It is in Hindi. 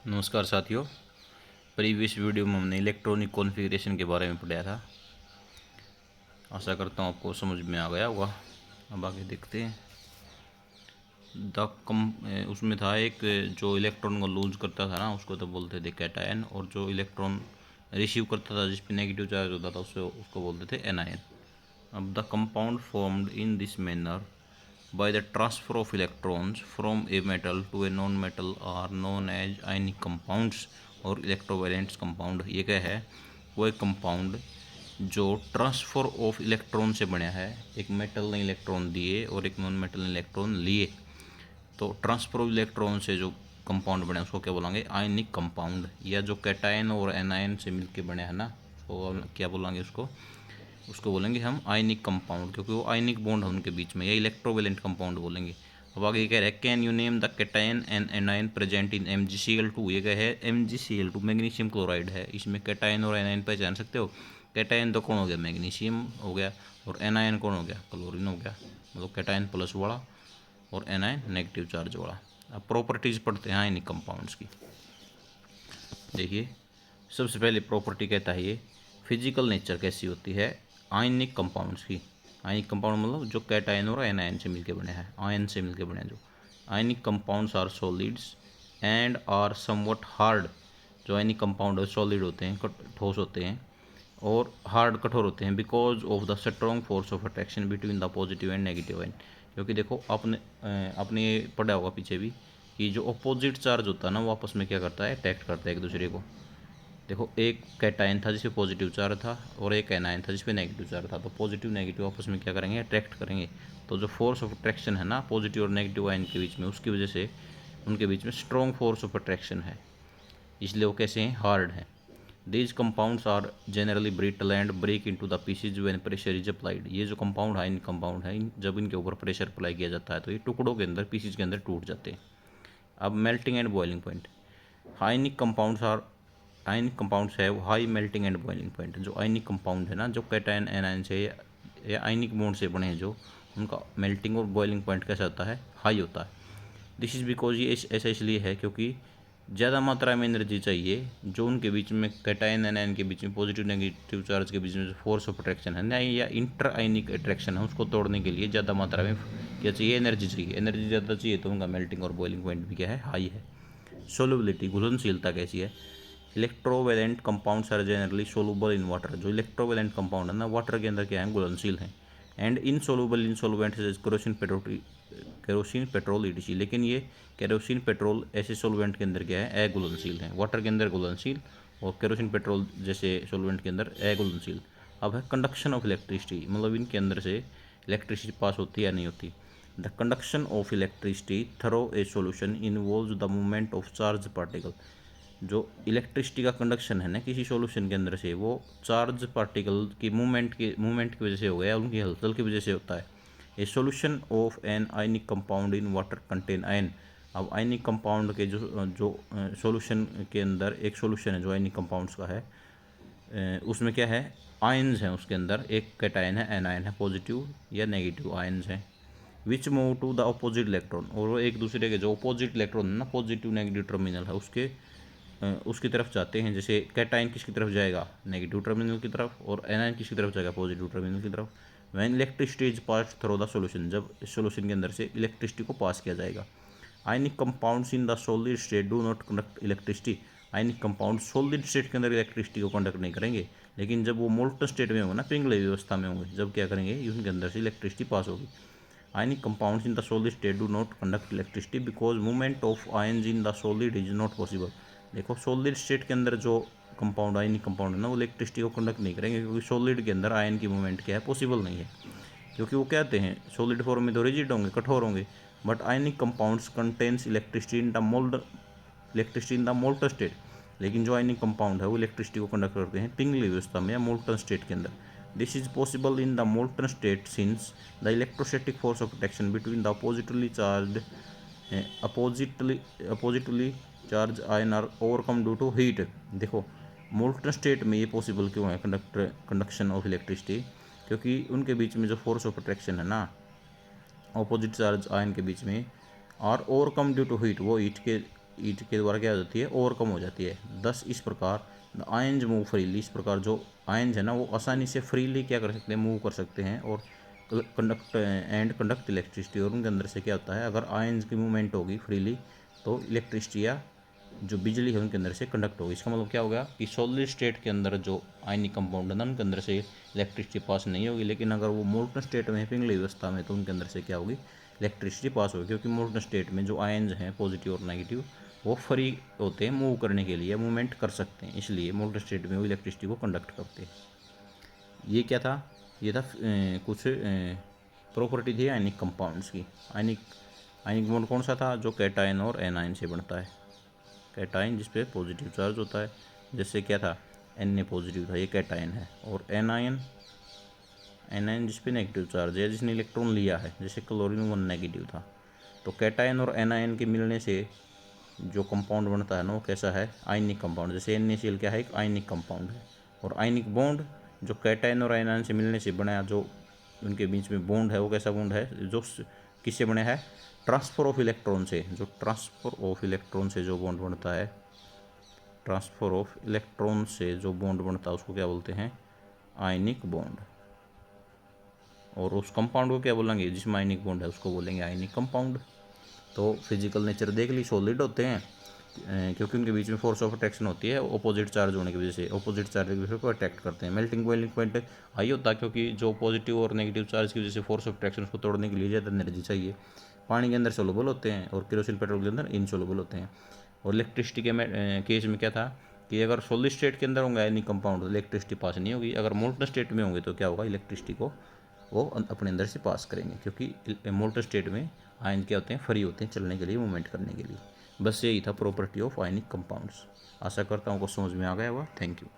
नमस्कार साथियों। प्रीवियस वीडियो में हमने इलेक्ट्रॉनिक कॉन्फ़िगरेशन के बारे में पढ़ा था। आशा करता हूँ आपको समझ में आ गया होगा। अब आगे देखते हैं। उसमें था एक जो इलेक्ट्रॉन को लूज करता था ना, उसको तो बोलते थे कैटायन, और जो इलेक्ट्रॉन रिसीव करता था जिस पे नेगेटिव चार्ज होता था उसको बोलते थे एनायन। अब the compound formed in this manner by the transfer of electrons from a metal to a non-metal are known as ionic compounds और इलेक्ट्रोवैलेंट कंपाउंड। ये क्या है? वो एक कंपाउंड जो ट्रांसफ़र ऑफ इलेक्ट्रॉन से बना है। एक मेटल ने इलेक्ट्रॉन दिए और एक नॉन मेटल ने इलेक्ट्रॉन लिए, तो ट्रांसफ़र ऑफ इलेक्ट्रॉन से जो कंपाउंड बने उसको क्या बोलेंगे? Ionic compound. या जो कैटायन और एनायन से मिलके बने हैं ना, तो क्या बोलेंगे उसको? उसको बोलेंगे हम आयनिक कंपाउंड, क्योंकि वो आयनिक बॉन्ड है उनके बीच में, या इलेक्ट्रोवेलेंट कंपाउंड बोलेंगे। अब आगे कह रहा है can you name the cation and anion present in MgCl2। ये क्या है? MgCl2 मैग्नीशियम क्लोराइड है। इसमें कैटायन और एनायन पहचान सकते हो। कैटायन तो कौन हो गया? मैग्नीशियम हो गया, और एनायन कौन हो गया? क्लोरीन हो गया। मतलब कैटायन प्लस वाला और एनायन नेगेटिव चार्ज वाला। अब प्रॉपर्टीज़ पढ़ते हैं आयनिक कंपाउंड्स की। देखिए, सबसे पहले प्रॉपर्टी कहता है ये फिजिकल नेचर कैसी होती है आयनिक कंपाउंड्स की। आयनिक कंपाउंड मतलब जो कैटायन और एनायन से मिलके बने हैं, आयन से मिलके बने हैं जो ionic compounds are solids and are somewhat hard. जो आयनिक कंपाउंड है सॉलिड होते हैं, ठोस होते हैं, और हार्ड कठोर होते हैं because of the strong force of attraction between the positive and negative ion. क्योंकि देखो आपने ये पढ़ा होगा पीछे भी कि जो अपोजिट चार्ज होता है ना, वो आपस में क्या करता है? अट्रैक्ट करता है एक दूसरे को। देखो, एक कैटायन था जिस पे पॉजिटिव चार्ज था, और एक एनायन था जिस पे नेगेटिव चार्ज था, तो पॉजिटिव नेगेटिव आपस में क्या करेंगे? अट्रैक्ट करेंगे। तो जो फोर्स ऑफ अट्रैक्शन है ना पॉजिटिव और नेगेटिव आयन के बीच में, उसकी वजह से उनके बीच में स्ट्रॉन्ग फोर्स ऑफ अट्रैक्शन है, इसलिए वो कैसे हैं? हार्ड हैं। These compounds are generally brittle and break into the pieces when pressure is applied. ये जो कंपाउंड है, इन कंपाउंड है, जब इनके ऊपर प्रेशर अप्लाई किया जाता है तो ये टुकड़ों के अंदर, पीसेज के अंदर टूट जाते हैं। अब melting and boiling point. Ionic compounds are ionic compounds है वो high melting and boiling point. जो आयनिक कंपाउंड है ना, जो कैटायन एनायन से या आयनिक बॉन्ड से बने हैं, जो उनका मेल्टिंग और बॉइलिंग पॉइंट कैसा होता है? हाई होता है। दिस इज़ बिकॉज ये ऐसा इसलिए है क्योंकि ज़्यादा मात्रा में एनर्जी चाहिए जो उनके बीच में, कैटायन एनायन के बीच में, पॉजिटिव नेगेटिव चार्ज के बीच में जो फोर्स ऑफ अट्रैक्शन है ना, या इंटर आयनिक अट्रैक्शन है, उसको तोड़ने के लिए ज़्यादा मात्रा में क्या चाहिए? एनर्जी चाहिए। एनर्जी ज़्यादा चाहिए तो उनका मेल्टिंग और बॉइलिंग पॉइंट भी क्या है? हाई है। सोलबिलिटी, घुलनशीलता कैसी है? Electrovalent compounds are generally soluble in water. जो इलेक्ट्रोवेलेंट कंपाउंड है ना, वाटर के अंदर क्या है? घुलनशील हैं। And insoluble in solvent kerosene petrol etc. लेकिन ये केरोसिन पेट्रोल ऐसे सॉल्वेंट के अंदर क्या है? अघुलनशील हैं। वाटर के अंदर घुलनशील, और केरोसिन पेट्रोल जैसे सॉल्वेंट के अंदर अघुलनशील। अब है कंडक्शन ऑफ इलेक्ट्रिसिटी, मतलब इनके अंदर से इलेक्ट्रिसिटी पास होती है या नहीं होती। The conduction of electricity through a solution involves the movement of charge particle. जो इलेक्ट्रिसिटी का कंडक्शन है ना किसी सॉल्यूशन के अंदर से, वो चार्ज पार्टिकल की मूवमेंट की वजह से हो गया, उनकी हलचल की वजह से होता है। ए solution of an ionic compound in water contain ion. अब आयनिक कंपाउंड के जो जो सॉल्यूशन के अंदर एक सॉल्यूशन है जो आयनिक कंपाउंड्स का है, उसमें क्या है? आयन्स हैं उसके अंदर। एक कैटायन है, एनायन है, पॉजिटिव या नेगेटिव आयन्स हैं। Which move to the opposite electron. और वो एक दूसरे के जो अपोजिट इलेक्ट्रॉन है ना, पॉजिटिव नेगेटिव टर्मिनल है उसकी तरफ जाते हैं। जैसे कैटायन किसकी तरफ जाएगा? नेगेटिव टर्मिनल की तरफ, और एनायन किसकी तरफ जाएगा? पॉजिटिव टर्मिनल की तरफ। When electricity is pass through the solution, जब इस सॉल्यूशन के अंदर से इलेक्ट्रिसिटी को पास किया जाएगा। Ionic compounds in the solid state do not conduct electricity. Ionic compound solid state के अंदर इलेक्ट्रिसिटी को कंडक्ट नहीं करेंगे, लेकिन जब वो मोल्टन स्टेट में होंगे ना, पिंगले व्यवस्था में होंगे, जब क्या करेंगे? उनके अंदर से इलेक्ट्रिसिटी पास होगी। Ionic compounds in the solid state do not conduct electricity because movement of ions in the solid is not possible. देखो, सॉलिड स्टेट के अंदर जो कंपाउंड, आयनिक कंपाउंड है ना, वो इलेक्ट्रिसिटी को कंडक्ट नहीं करेंगे, क्योंकि सॉलिड के अंदर आयन की मूवमेंट क्या है? पॉसिबल नहीं है। क्योंकि वो कहते हैं सॉलिड फॉर्म में तो रिजिड होंगे, कठोर होंगे, but ionic compounds contains electricity in the molten state. लेकिन जो आयनिक कंपाउंड है वो इलेक्ट्रिसिटी को कंडक्ट करते हैं पिंगली व्यवस्था में या मोल्टन स्टेट के अंदर। This is possible in the molten state since the electrostatic force of attraction between the oppositely charge ion are overcome due to heat. देखो, मोल्टन स्टेट में ये पॉसिबल क्यों है कंडक्शन ऑफ इलेक्ट्रिसिटी? क्योंकि उनके बीच में जो फोर्स ऑफ अट्रैक्शन है ना, अपोजिट चार्ज आयन के बीच में, और ओवरकम ड्यू टू हीट, वो हीट के हीट के द्वारा क्या हो जाती है, ओवरकम हो जाती है। दस इस प्रकार द आयन्स मूव फ्रीली, इस प्रकार जो आयन्स है ना वो आसानी से फ्रीली क्या कर सकते हैं, मूव कर सकते हैं और कंडक्ट इलेक्ट्रिसिटी। और उनके अंदर से क्या होता है, अगर आयन्स की मूवमेंट होगी फ्रीली तो इलेक्ट्रिसिटी या जो बिजली है उनके अंदर से कंडक्ट होगी। इसका मतलब क्या हो गया कि सॉलिड स्टेट के अंदर जो आयनिक कंपाउंड है ना उनके अंदर से इलेक्ट्रिसिटी पास नहीं होगी, लेकिन अगर वो मोल्टन स्टेट में पिघली अवस्था में तो उनके अंदर से क्या होगी, इलेक्ट्रिसिटी पास होगी। क्योंकि मोल्टन स्टेट में जो आयन्स हैं पॉजिटिव और नेगेटिव वो फ्री होते हैं मूव करने के लिए, मूवमेंट कर सकते हैं, इसलिए मोल्टन स्टेट में वो इलेक्ट्रिसिटी को कंडक्ट करते हैं। ये क्या था, ये था कुछ प्रॉपर्टी थी आयनिक कंपाउंड्स की। आयनिक बॉन्ड कौन सा था, जो कैटायन और एनायन से बनता है। कैटायन जिस पे पॉजिटिव चार्ज होता है, जैसे क्या था Na पॉजिटिव था, ये कैटायन है। और एनायन जिस पे नेगेटिव चार्ज है, जिसने इलेक्ट्रॉन लिया है, जैसे क्लोरीन 1 नेगेटिव था। तो कैटायन और एनायन के मिलने से जो कंपाउंड बनता है ना वो कैसा है, आयनिक कंपाउंड। जैसे NaCl क्या है, एक आयनिक कंपाउंड है। और आयनिक बॉन्ड जो कैटायन और एनायन से मिलने से बना, जो उनके बीच में बॉन्ड है वो कैसा बॉन्ड है, जो किससे बने है, ट्रांसफर ऑफ इलेक्ट्रॉन से। जो ट्रांसफर ऑफ इलेक्ट्रॉन से जो बॉन्ड बनता है, ट्रांसफर ऑफ इलेक्ट्रॉन से जो बॉन्ड बनता है उसको क्या बोलते हैं, आयनिक बॉन्ड। और उस कंपाउंड को क्या बोलेंगे, जिसमें आयनिक बॉन्ड है उसको बोलेंगे आयनिक कंपाउंड। तो फिजिकल नेचर देख ली, सॉलिड होते हैं क्योंकि उनके बीच में फोर्स ऑफ अट्रैक्शन होती है ऑपोजिट चार्ज होने की वजह से, ऑपोजिट चार्ज की वजह से को अट्रैक्ट करते हैं। मेल्टिंग बॉइलिंग पॉइंट हाई होता है क्योंकि जो पॉजिटिव और नेगेटिव चार्ज की वजह से फोर्स ऑफ अट्रैक्शन उसको तोड़ने के लिए ज़्यादा एनर्जी चाहिए। पानी के अंदर सोलुबल होते हैं और केरोसिन पेट्रोल के अंदर इनसोलुबल होते हैं। और इलेक्ट्रिसिटी के केस में क्या था कि अगर सॉलिड स्टेट के अंदर होंगे यानी कंपाउंड, तो इलेक्ट्रिसिटी पास नहीं होगी। अगर मोल्टन स्टेट में होंगे तो क्या होगा, इलेक्ट्रिसिटी को वो अपने अंदर से पास करेंगे, क्योंकि मोल्टन स्टेट में आयन क्या होते हैं, फ्री होते हैं चलने के लिए, मूवमेंट करने के लिए। बस यही था प्रॉपर्टी ऑफ आयनिक कंपाउंड्स। आशा करता हूँ को समझ में आ गया हुआ। Thank you.